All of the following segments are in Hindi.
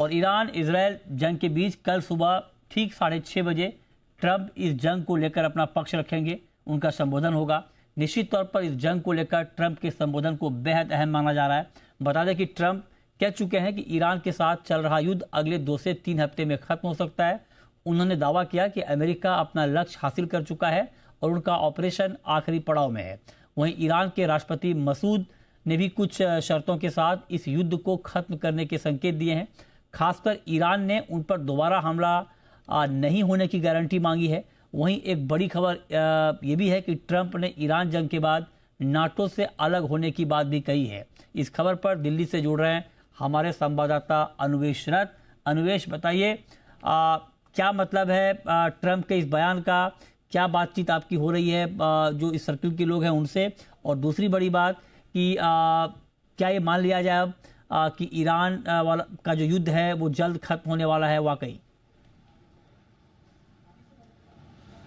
और ईरान इजराइल जंग के बीच कल सुबह ठीक 6:30 बजे ट्रंप इस जंग को लेकर अपना पक्ष रखेंगे, उनका संबोधन होगा। निश्चित तौर पर इस जंग को लेकर ट्रंप के संबोधन को बेहद अहम माना जा रहा है। बता दें कि ट्रंप कह चुके हैं कि ईरान के साथ चल रहा युद्ध अगले 2 से 3 हफ्ते में खत्म हो सकता है। उन्होंने दावा किया कि अमेरिका अपना लक्ष्य हासिल कर चुका है और उनका ऑपरेशन आखिरी पड़ाव में है। वहीं ईरान के राष्ट्रपति मसूद ने भी कुछ शर्तों के साथ इस युद्ध को खत्म करने के संकेत दिए हैं। खासकर ईरान ने उन पर दोबारा हमला नहीं होने की गारंटी मांगी है। वहीं एक बड़ी खबर ये भी है कि ट्रंप ने ईरान जंग के बाद नाटो से अलग होने की बात भी कही है। इस खबर पर दिल्ली से जुड़ रहे हैं हमारे संवाददाता अनुवेश रथ। अनुवेश, बताइए क्या मतलब है ट्रंप के इस बयान का, क्या बातचीत आपकी हो रही है जो इस सर्किल के लोग हैं उनसे, और दूसरी बड़ी बात कि क्या ये मान लिया जाए अब कि ईरान वाला का जो युद्ध है वो जल्द खत्म होने वाला है वाकई?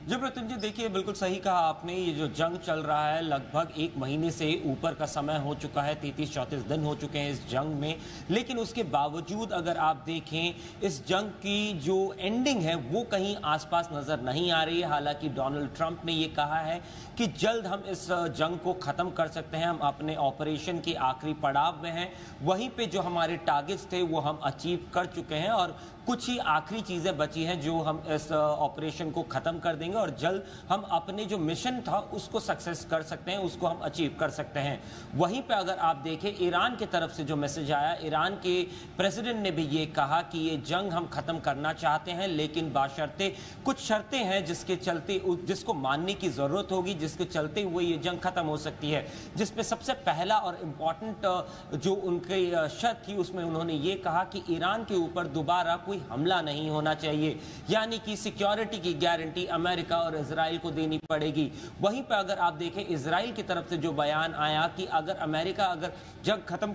जी मृत्युंजय, देखिए बिल्कुल सही कहा आपने। ये जो जंग चल रहा है लगभग 1 महीने से ऊपर का समय हो चुका है, 33-34 दिन हो चुके हैं इस जंग में। लेकिन उसके बावजूद अगर आप देखें इस जंग की जो एंडिंग है वो कहीं आसपास नजर नहीं आ रही है। हालांकि डोनाल्ड ट्रंप ने ये कहा है कि जल्द हम इस जंग को खत्म कर सकते हैं, हम अपने ऑपरेशन के आखिरी पड़ाव में हैं। वहीं पे जो हमारे टारगेट्स थे वो हम अचीव कर चुके हैं और कुछ ही आखिरी चीजें बची हैं जो हम इस ऑपरेशन को खत्म कर देंगे और जल्द हम अपने जो मिशन था उसको सक्सेस कर सकते हैं, उसको हम अचीव कर सकते हैं। वहीं पे अगर आप देखें ईरान की तरफ से जो मैसेज आया, ईरान के प्रेसिडेंट ने भी ये कहा कि ये जंग हम खत्म करना चाहते हैं, लेकिन बाशर्ते कुछ शर्तें हैं जिसके चलते जिसको मानने की जरूरत होगी, जिसके चलते हुए ये जंग खत्म हो सकती है। जिसमें सबसे पहला और इम्पॉर्टेंट जो उनकी शर्त थी उसमें उन्होंने ये कहा कि ईरान के ऊपर दोबारा कोई हमला नहीं होना चाहिए, यानी कि सिक्योरिटी की गारंटी अमेरिका और इजराइल को देनी पड़ेगी। वहीं पर अगर आप देखें इजराइल की तरफ से जो बयान आया कि अगर अमेरिका अगर जंग खत्म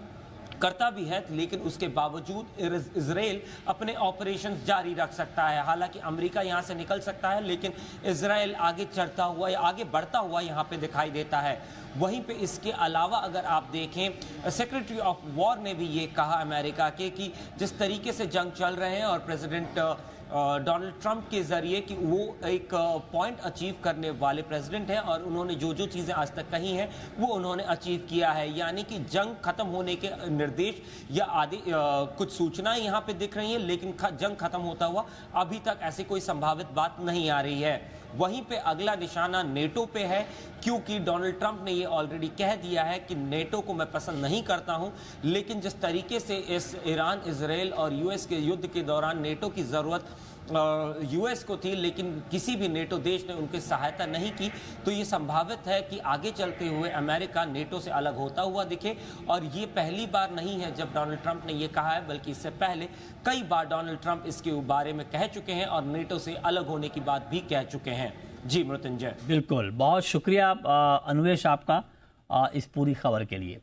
करता भी है लेकिन उसके बावजूद इजराइल अपने ऑपरेशंस जारी रख सकता है। हालांकि अमेरिका यहां से निकल सकता है लेकिन इजराइल आगे चढ़ता हुआ या आगे बढ़ता हुआ यहां पे दिखाई देता है। वहीं पे इसके अलावा अगर आप देखें सेक्रेटरी ऑफ वॉर ने भी ये कहा अमेरिका के कि जिस तरीके से जंग चल रहे हैं और प्रेसिडेंट डोनाल्ड ट्रंप के जरिए कि वो एक पॉइंट अचीव करने वाले प्रेसिडेंट हैं और उन्होंने जो जो चीज़ें आज तक कही हैं वो उन्होंने अचीव किया है। यानी कि जंग खत्म होने के निर्देश या आदि कुछ सूचनाएं यहाँ पे दिख रही हैं, लेकिन जंग खत्म होता हुआ अभी तक ऐसी कोई संभावित बात नहीं आ रही है। वहीं पे अगला निशाना नेटो पे है, क्योंकि डोनाल्ड ट्रंप ने ये ऑलरेडी कह दिया है कि नेटो को मैं पसंद नहीं करता हूं, लेकिन जिस तरीके से इस ईरान इजराइल और यूएस के युद्ध के दौरान नेटो की जरूरत यूएस को थी लेकिन किसी भी नेटो देश ने उनकी सहायता नहीं की, तो ये संभावित है कि आगे चलते हुए अमेरिका नेटो से अलग होता हुआ दिखे। और ये पहली बार नहीं है जब डोनाल्ड ट्रंप ने ये कहा है, बल्कि इससे पहले कई बार डोनाल्ड ट्रंप इसके बारे में कह चुके हैं और नेटो से अलग होने की बात भी कह चुके हैं। जी मृत्युंजय, बिल्कुल, बहुत शुक्रिया अनुवेश आपका इस पूरी खबर के लिए।